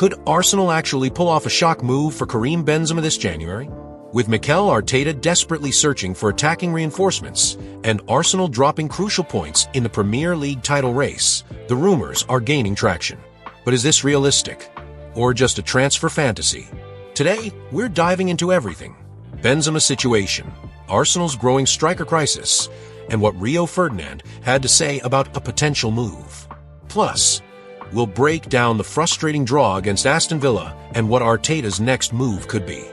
Could Arsenal actually pull off a shock move for Karim Benzema this January? With Mikel Arteta desperately searching for attacking reinforcements and Arsenal dropping crucial points in the Premier League title race, the rumors are gaining traction. But is this realistic? Or just a transfer fantasy? Today, we're diving into everything. Benzema's situation, Arsenal's growing striker crisis, and what Rio Ferdinand had to say about a potential move. Plus, we'll break down the frustrating draw against Aston Villa and what Arteta's next move could be.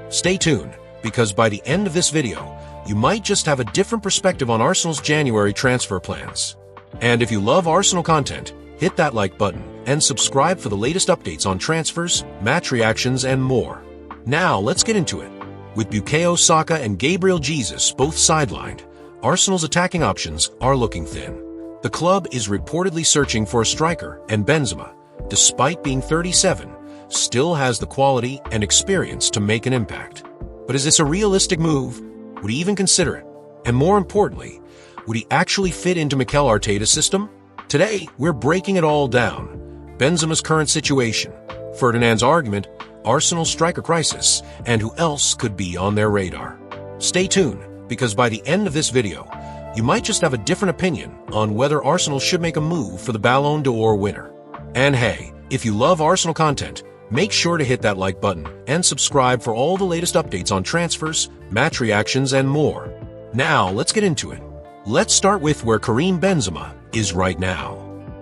Stay tuned, because by the end of this video, you might just have a different perspective on Arsenal's January transfer plans. And if you love Arsenal content, hit that like button and subscribe for the latest updates on transfers, match reactions, and more. Now, let's get into it. With Bukayo, Saka, and Gabriel both sidelined, Arsenal's attacking options are looking thin. The club is reportedly searching for a striker, and Benzema, despite being 37, still has the quality and experience to make an impact. But is this a realistic move? Would he even consider it? And more importantly, would he actually fit into Mikel Arteta's system? Today, we're breaking it all down. Benzema's current situation, Ferdinand's argument, Arsenal's striker crisis, and who else could be on their radar. Stay tuned, because by the end of this video, you might just have a different opinion on whether Arsenal should make a move for the Ballon d'Or winner. And hey, if you love Arsenal content, make sure to hit that like button and subscribe for all the latest updates on transfers, match reactions, and more. Now, let's get into it. Let's start with where Karim Benzema is right now.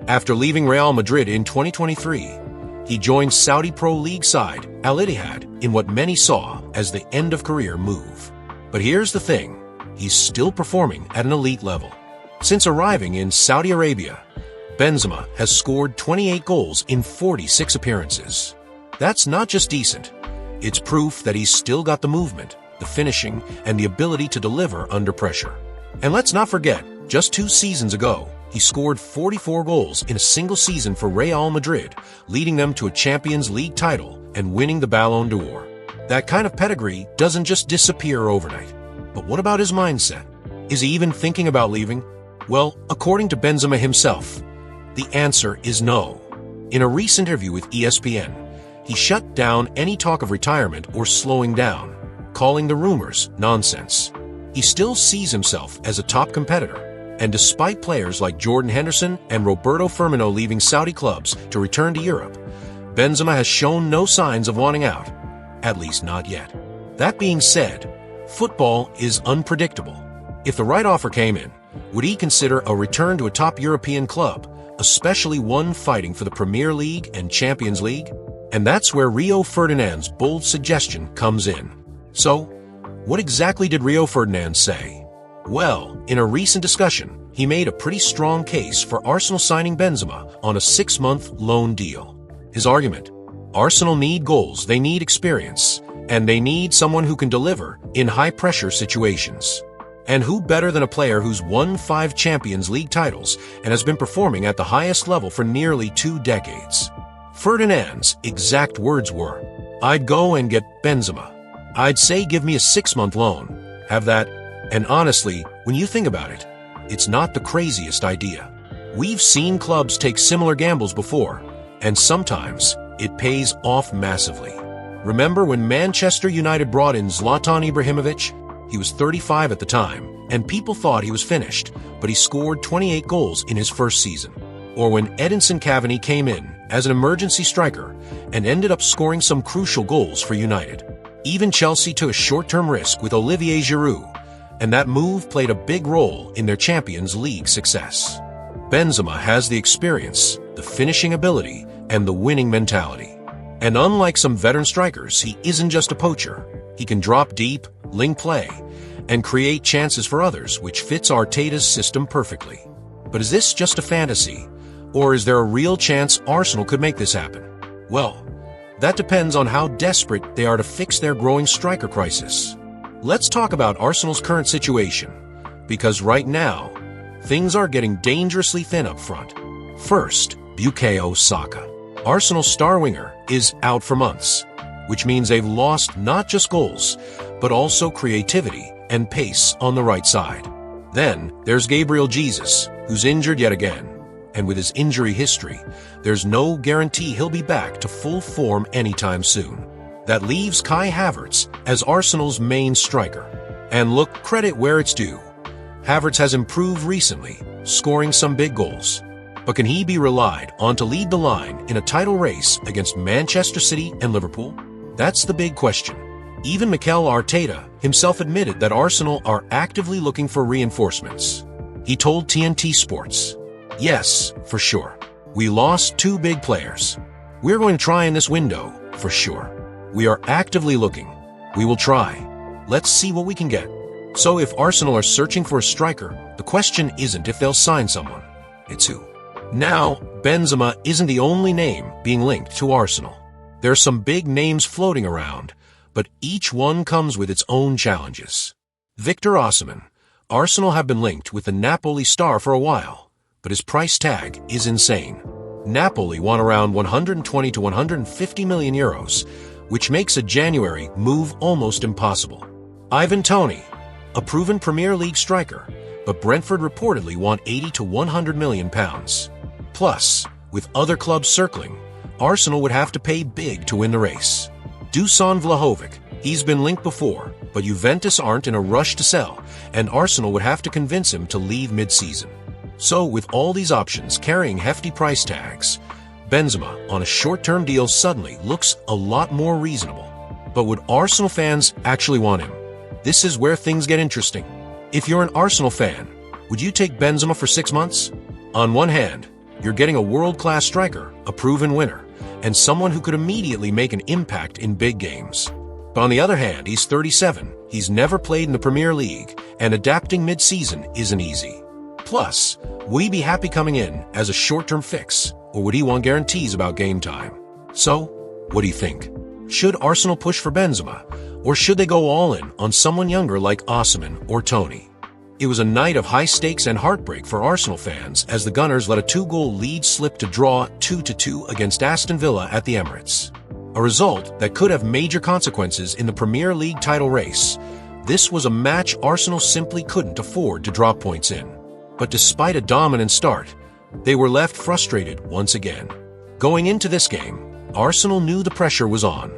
After leaving Real Madrid in 2023, he joined Saudi Pro League side Al Ittihad in what many saw as the end-of-career move. But here's the thing, he's still performing at an elite level. Since arriving in Saudi Arabia, Benzema has scored 28 goals in 46 appearances. That's not just decent, it's proof that he's still got the movement, the finishing, and the ability to deliver under pressure. And let's not forget, just 2 seasons ago, he scored 44 goals in a single season for Real Madrid, leading them to a Champions League title and winning the Ballon d'Or. That kind of pedigree doesn't just disappear overnight. But what about his mindset? Is he even thinking about leaving? Well, according to Benzema himself, the answer is no. In a recent interview with ESPN, he shut down any talk of retirement or slowing down, calling the rumors nonsense. He still sees himself as a top competitor, and despite players like Jordan Henderson and Roberto Firmino leaving Saudi clubs to return to Europe, Benzema has shown no signs of wanting out, at least not yet. That being said, football is unpredictable. If the right offer came in, would he consider a return to a top European club, especially one fighting for the Premier League and Champions League? And that's where Rio Ferdinand's bold suggestion comes in. So, what exactly did Rio Ferdinand say? Well, in a recent discussion, he made a pretty strong case for Arsenal signing Benzema on a 6-month loan deal. His argument: Arsenal need goals, they need experience, and they need someone who can deliver in high-pressure situations. And who better than a player who's won 5 Champions League titles and has been performing at the highest level for nearly 2 decades? Ferdinand's exact words were, "I'd go and get Benzema. I'd say give me a 6-month loan. Have that." And honestly, when you think about it, it's not the craziest idea. We've seen clubs take similar gambles before, and sometimes it pays off massively. Remember when Manchester United brought in Zlatan Ibrahimovic? He was 35 at the time, and people thought he was finished, but he scored 28 goals in his first season. Or when Edinson Cavani came in as an emergency striker and ended up scoring some crucial goals for United. Even Chelsea took a short-term risk with Olivier Giroud, and that move played a big role in their Champions League success. Benzema has the experience, the finishing ability, and the winning mentality. And unlike some veteran strikers, he isn't just a poacher. He can drop deep, link play, and create chances for others, which fits Arteta's system perfectly. But is this just a fantasy? Or is there a real chance Arsenal could make this happen? Well, that depends on how desperate they are to fix their growing striker crisis. Let's talk about Arsenal's current situation, because right now, things are getting dangerously thin up front. First, Bukayo Saka. Arsenal's star winger is out for months, which means they've lost not just goals, but also creativity and pace on the right side. Then, there's Gabriel, who's injured yet again. and with his injury history, there's no guarantee he'll be back to full form anytime soon. That leaves Kai Havertz as Arsenal's main striker. And look, credit where it's due. Havertz has improved recently, scoring some big goals. But can he be relied on to lead the line in a title race against Manchester City and Liverpool? That's the big question. Even Mikel Arteta himself admitted that Arsenal are actively looking for reinforcements. He told TNT Sports, "Yes, for sure. We lost 2 big players. We're going to try in this window, for sure. We are actively looking. We will try. Let's see what we can get." So if Arsenal are searching for a striker, the question isn't if they'll sign someone, it's who. Now, Benzema isn't the only name being linked to Arsenal. There are some big names floating around, but each one comes with its own challenges. Victor Osimhen. Arsenal have been linked with the Napoli star for a while, but his price tag is insane. Napoli want around 120 to 150 million euros, which makes a January move almost impossible. Ivan Toney, a proven Premier League striker, but Brentford reportedly want 80 to 100 million pounds. Plus, with other clubs circling, Arsenal would have to pay big to win the race. Dusan Vlahovic, he's been linked before, but Juventus aren't in a rush to sell, and Arsenal would have to convince him to leave mid-season. So with all these options carrying hefty price tags, Benzema on a short-term deal suddenly looks a lot more reasonable. But would Arsenal fans actually want him? This is where things get interesting. If you're an Arsenal fan, would you take Benzema for 6 months? On one hand, you're getting a world-class striker, a proven winner, and someone who could immediately make an impact in big games. But on the other hand, he's 37, he's never played in the Premier League, and adapting mid-season isn't easy. Plus, would he be happy coming in as a short-term fix, or would he want guarantees about game time? So, what do you think? Should Arsenal push for Benzema, or should they go all in on someone younger like Osimhen or Toney? It was a night of high stakes and heartbreak for Arsenal fans as the Gunners let a 2-goal lead slip to draw 2-2 against Aston Villa at the Emirates. A result that could have major consequences in the Premier League title race. This was a match Arsenal simply couldn't afford to drop points in. But despite a dominant start, they were left frustrated once again. Going into this game, Arsenal knew the pressure was on.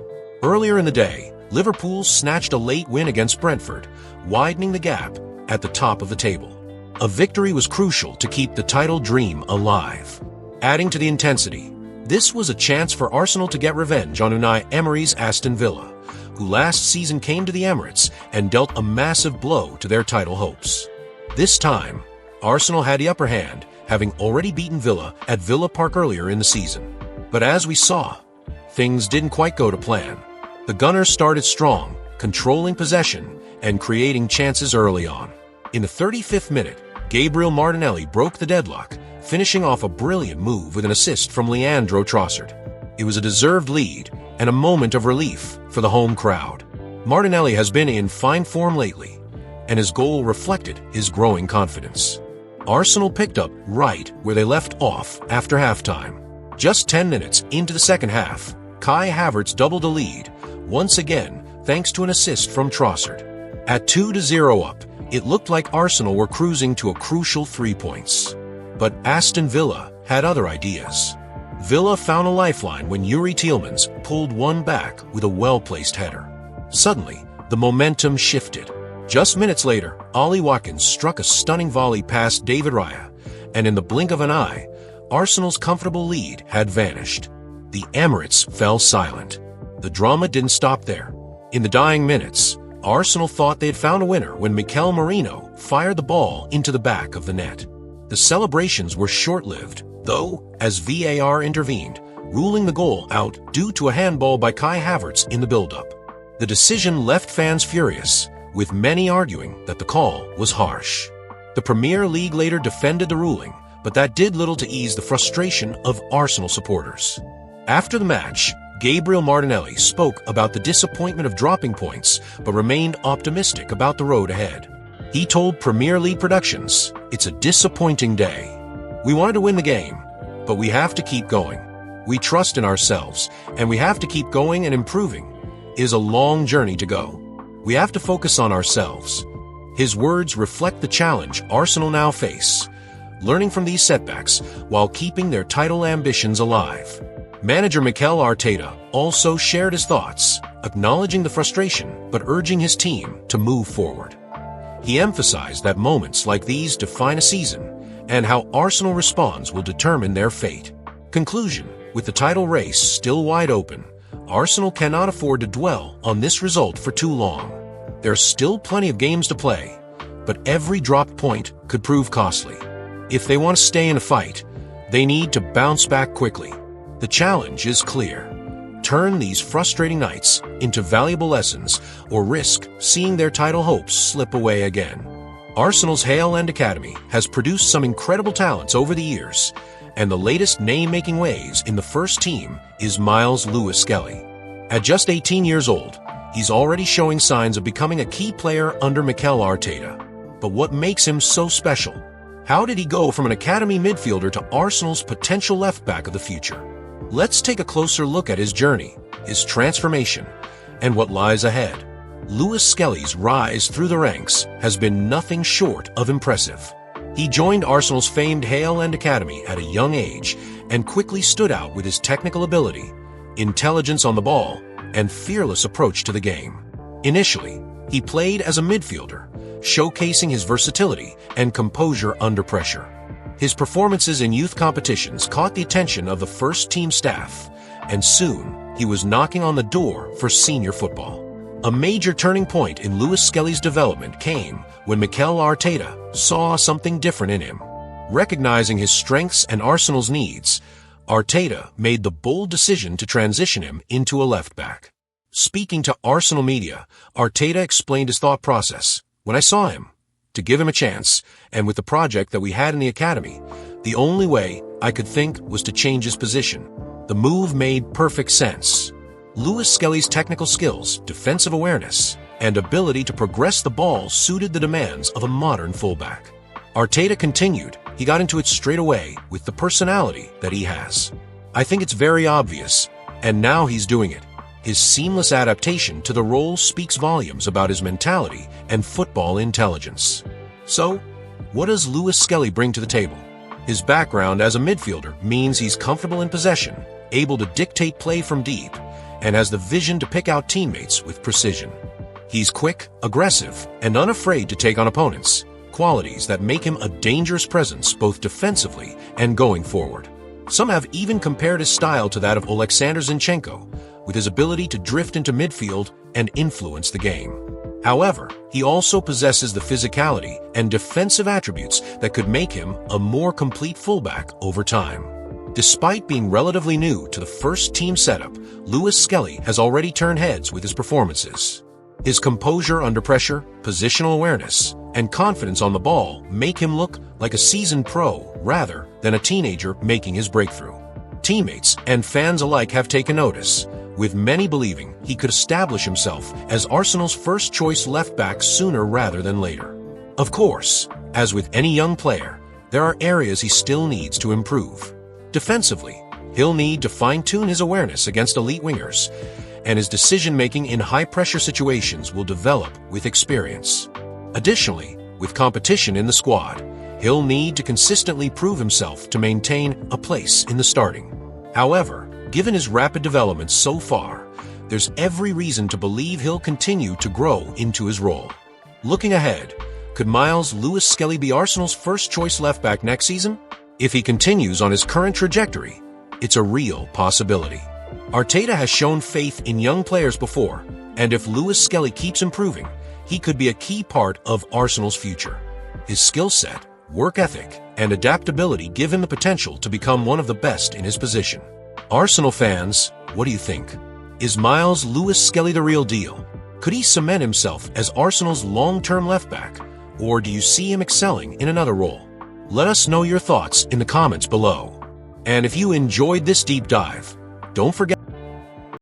Earlier in the day, Liverpool snatched a late win against Brentford, widening the gap at the top of the table. A victory was crucial to keep the title dream alive. Adding to the intensity, this was a chance for Arsenal to get revenge on Unai Emery's Aston Villa, who last season came to the Emirates and dealt a massive blow to their title hopes. This time, Arsenal had the upper hand, having already beaten Villa at Villa Park earlier in the season. But as we saw, things didn't quite go to plan. The Gunners started strong, controlling possession and creating chances early on. In the 35th minute, Gabriel Martinelli broke the deadlock, finishing off a brilliant move with an assist from Leandro Trossard. It was a deserved lead and a moment of relief for the home crowd. Martinelli has been in fine form lately, and his goal reflected his growing confidence. Arsenal picked up right where they left off after halftime. Just 10 minutes into the second half, Kai Havertz doubled the lead, once again thanks to an assist from Trossard. At 2-0 up, it looked like Arsenal were cruising to a crucial 3 points. But Aston Villa had other ideas. Villa found a lifeline when Yuri Tielemans pulled one back with a well-placed header. Suddenly, the momentum shifted. Just minutes later, Ollie Watkins struck a stunning volley past David Raya, and in the blink of an eye, Arsenal's comfortable lead had vanished. The Emirates fell silent. The drama didn't stop there. In the dying minutes, Arsenal thought they had found a winner when Mikel Merino fired the ball into the back of the net. The celebrations were short-lived, though, as VAR intervened, ruling the goal out due to a handball by Kai Havertz in the build-up. The decision left fans furious, with many arguing that the call was harsh. The Premier League later defended the ruling, but that did little to ease the frustration of Arsenal supporters. After the match, Gabriel Martinelli spoke about the disappointment of dropping points, but remained optimistic about the road ahead. He told Premier League Productions, "It's a disappointing day. We wanted to win the game, but we have to keep going. We trust in ourselves, and we have to keep going and improving. It is a long journey to go. We have to focus on ourselves." His words reflect the challenge Arsenal now face, learning from these setbacks while keeping their title ambitions alive. Manager Mikel Arteta also shared his thoughts, acknowledging the frustration but urging his team to move forward. He emphasized that moments like these define a season, and how Arsenal responds will determine their fate. Conclusion: with the title race still wide open, Arsenal cannot afford to dwell on this result for too long. There's still plenty of games to play, but every dropped point could prove costly. If they want to stay in a fight, they need to bounce back quickly. The challenge is clear: turn these frustrating nights into valuable lessons or risk seeing their title hopes slip away again. Arsenal's Hale End Academy has produced some incredible talents over the years, and the latest name-making waves in the first team is Miles Lewis-Skelly. At just 18 years old, he's already showing signs of becoming a key player under Mikel Arteta. But what makes him so special? How did he go from an academy midfielder to Arsenal's potential left-back of the future? Let's take a closer look at his journey, his transformation, and what lies ahead. Lewis-Skelly's rise through the ranks has been nothing short of impressive. He joined Arsenal's famed Hale End Academy at a young age and quickly stood out with his technical ability, intelligence on the ball, and fearless approach to the game. Initially, he played as a midfielder, showcasing his versatility and composure under pressure. His performances in youth competitions caught the attention of the first-team staff, and soon he was knocking on the door for senior football. A major turning point in Lewis-Skelly's development came when Mikel Arteta saw something different in him. Recognizing his strengths and Arsenal's needs, Arteta made the bold decision to transition him into a left-back. Speaking to Arsenal media, Arteta explained his thought process. When I saw him, to give him a chance, and with the project that we had in the academy, the only way I could think was to change his position. The move made perfect sense. Lewis-Skelly's technical skills, defensive awareness, and ability to progress the ball suited the demands of a modern fullback. Arteta continued, he got into it straight away with the personality that he has. I think it's very obvious, and now he's doing it. His seamless adaptation to the role speaks volumes about his mentality and football intelligence. So, what does Lewis-Skelly bring to the table? His background as a midfielder means he's comfortable in possession, able to dictate play from deep, and has the vision to pick out teammates with precision. He's quick, aggressive, and unafraid to take on opponents, qualities that make him a dangerous presence both defensively and going forward. Some have even compared his style to that of Alexander Zinchenko, with his ability to drift into midfield and influence the game. However, he also possesses the physicality and defensive attributes that could make him a more complete fullback over time. Despite being relatively new to the first-team setup, Lewis-Skelly has already turned heads with his performances. His composure under pressure, positional awareness, and confidence on the ball make him look like a seasoned pro rather than a teenager making his breakthrough. Teammates and fans alike have taken notice, with many believing he could establish himself as Arsenal's first-choice left-back sooner rather than later. Of course, as with any young player, there are areas he still needs to improve. Defensively, he'll need to fine-tune his awareness against elite wingers, and his decision-making in high-pressure situations will develop with experience. Additionally, with competition in the squad, he'll need to consistently prove himself to maintain a place in the starting. However, given his rapid development so far, there's every reason to believe he'll continue to grow into his role. Looking ahead, could Miles Lewis-Skelly be Arsenal's first-choice left-back next season? If he continues on his current trajectory, it's a real possibility. Arteta has shown faith in young players before, and if Lewis-Skelly keeps improving, he could be a key part of Arsenal's future. His skill set, work ethic, and adaptability give him the potential to become one of the best in his position. Arsenal fans, what do you think? Is Miles Lewis-Skelly the real deal? Could he cement himself as Arsenal's long-term left-back, or do you see him excelling in another role? Let us know your thoughts in the comments below. And if you enjoyed this deep dive, don't forget